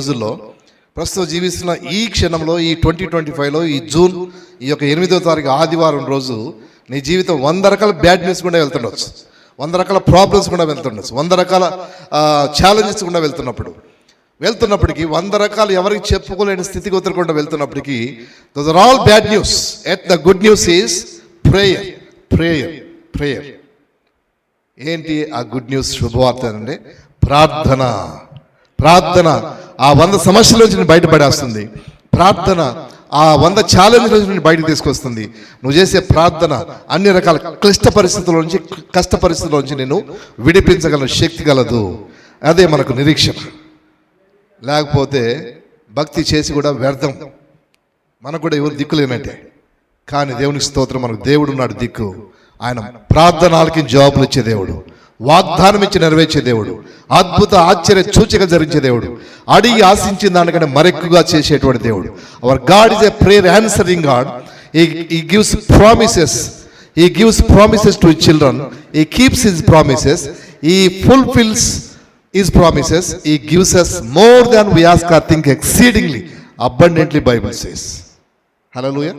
రోజుల్లో ప్రస్తుతం జీవిస్తున్న ఈ క్షణంలో, ఈ 2025లో, ఈ జూన్ ఈ యొక్క 8వ తారీఖు ఆదివారం రోజు నీ జీవితం 100 రకాల బ్యాడ్ న్యూస్ కూడా వెళ్తుండొచ్చు, 100 రకాల ప్రాబ్లమ్స్ కూడా వెళ్తుండొచ్చు, 100 రకాల ఛాలెంజెస్ కూడా వెళ్తున్నప్పటికీ 100 రకాలు ఎవరికి చెప్పుకోలేని స్థితిగతులు కూడా వెళ్తున్నప్పటికీ those are all bad news. At the good news is prayer, prayer, prayer. ఏంటి ఆ గుడ్ న్యూస్? శుభవార్త అంటే ప్రార్థన. ప్రార్థన ఆ 100 సమస్యల నుంచి బయటపడేస్తుంది. ప్రార్థన ఆ 100 ఛాలెంజ్ నుంచి బయటకు తీసుకొస్తుంది. నువ్వు చేసే ప్రార్థన అన్ని రకాల క్లిష్ట పరిస్థితుల నుంచి, కష్ట పరిస్థితుల నుంచి నేను విడిపించగల శక్తి గలదు. అదే మనకు నిరీక్షణ. లేకపోతే భక్తి చేసి కూడా వ్యర్థం, మనకు కూడా ఎవరు దిక్కు లేనట్టే. కానీ దేవునికి స్తోత్రం, మనకు దేవుడు ఉన్నాడు దిక్కు. ఆయన ప్రార్థనలకి జవాబులు ఇచ్చే దేవుడు, వాగ్దానం ఇచ్చి నెరవేర్చే దేవుడు, అద్భుత ఆశ్చర్య సూచక జరిగించే దేవుడు, అడిగి ఆశించిన దానికంటే మరెక్కువగా చేసేటువంటి దేవుడు. Hour God is a prayer answering God. He gives promises. He gives promises to his children. He keeps his promises. He fulfills his promises. He gives us more than we ask or think, exceedingly abundantly, Bible says. Hallelujah.